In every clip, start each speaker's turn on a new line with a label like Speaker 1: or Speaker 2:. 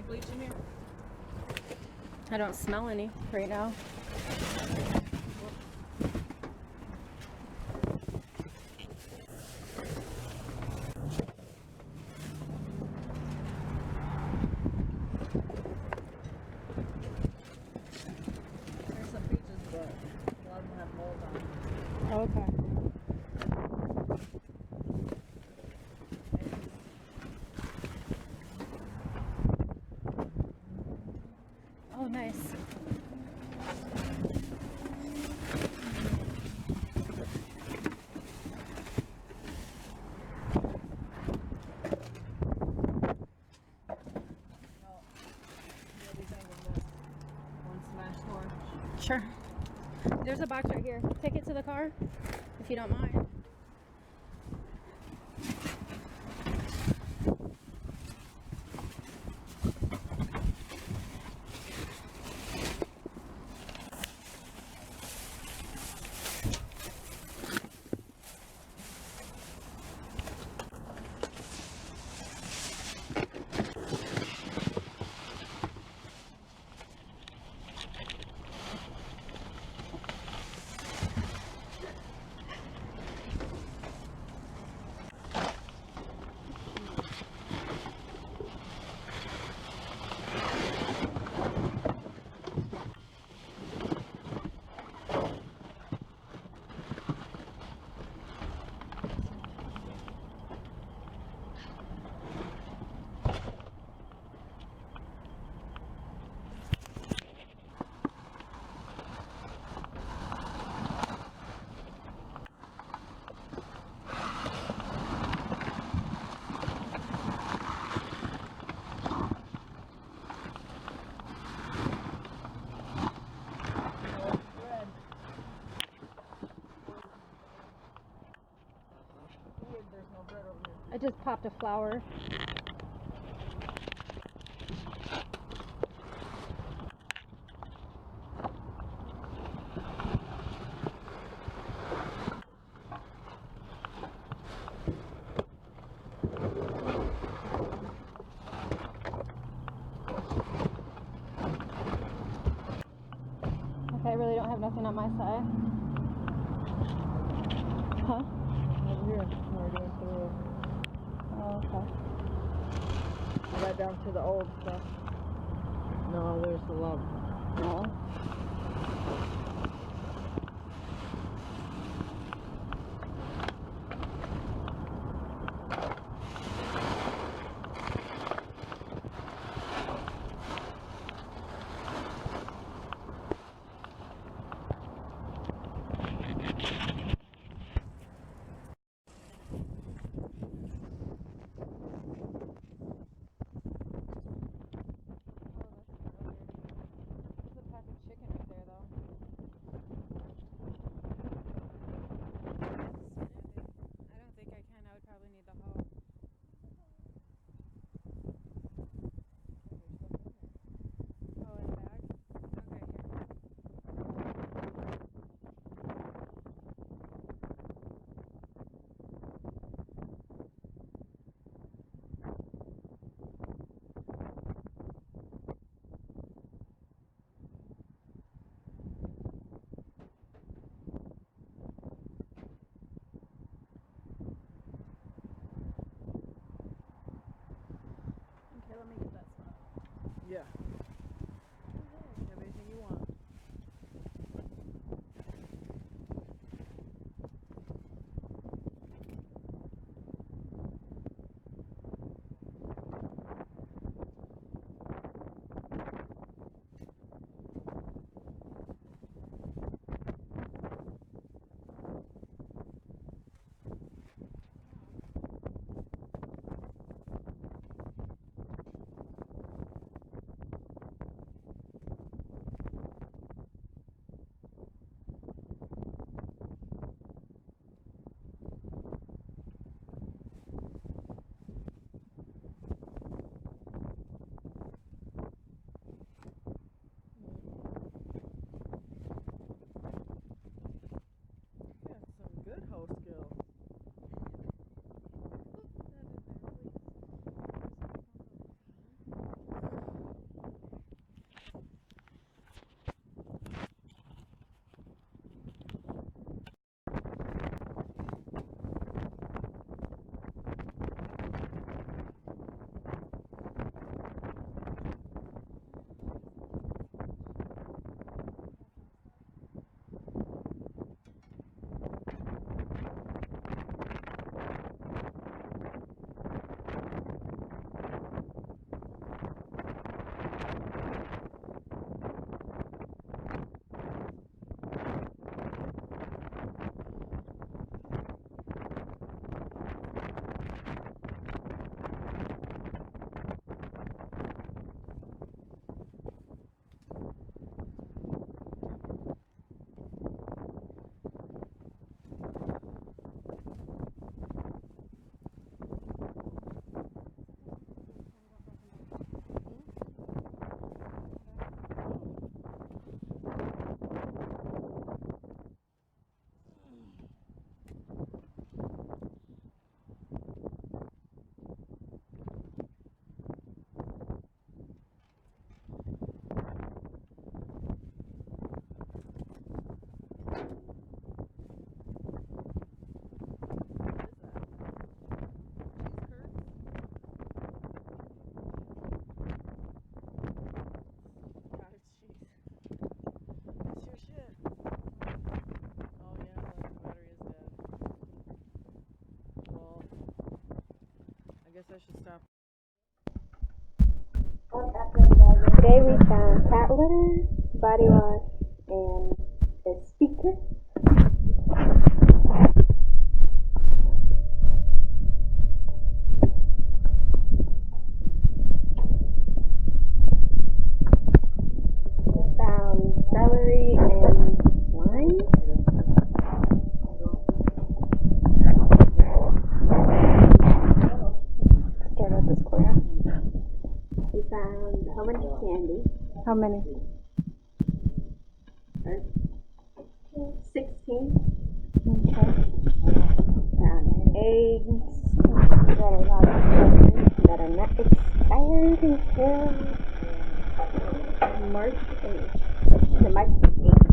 Speaker 1: like bleach in here?
Speaker 2: I don't smell any right now.
Speaker 1: There's some peaches, but a lot of them have mold on them.
Speaker 2: Okay. Oh, nice. Sure. There's a box right here. Take it to the car, if you don't mind. I just popped a flower. Okay, I really don't have nothing on my side. Huh?
Speaker 1: Over here, we're going through.
Speaker 2: Oh, okay.
Speaker 1: Right down to the old stuff. No, there's a lot.
Speaker 2: No.
Speaker 1: Yeah. Have anything you want. guess I should stop.
Speaker 2: Today we found cat litter, body wash, and a speaker. We found celery and lime. Start at this corner. We found a whole bunch of candy. How many? 16. Okay. Found eggs that are not expired until March 8th. The March 8th.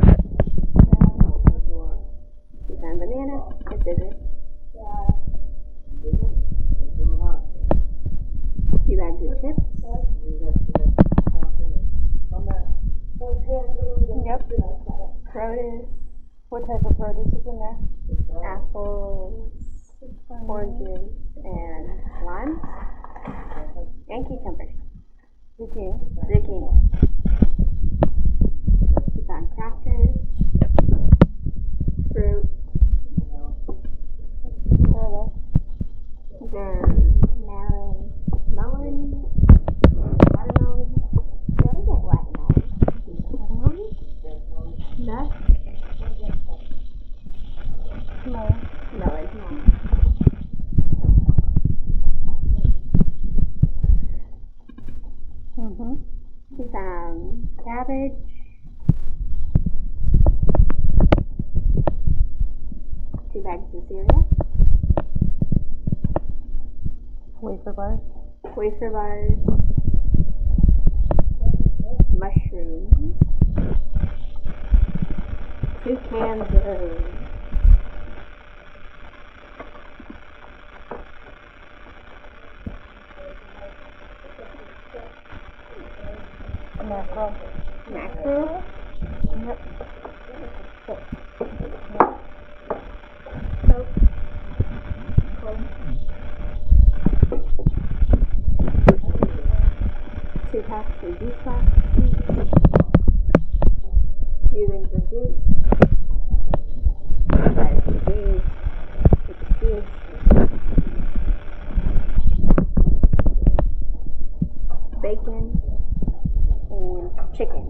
Speaker 2: We found banana and scissors. 2 bags of chips. Yep. Produce. What type of produce is in there? Apples, oranges, and limes. And cucumbers. Zucchini. We found crackers, fruit. There's melon, watermelon. Did I get watermelon? Nuts. Melon. We found cabbage, two bags of cereal, wafer bars, mushrooms, 2 cans of mackerel. Yep. Soap. Comb. 2 packs of juice boxes. Few things of juice. Cheese. With the seeds. Bacon and chicken.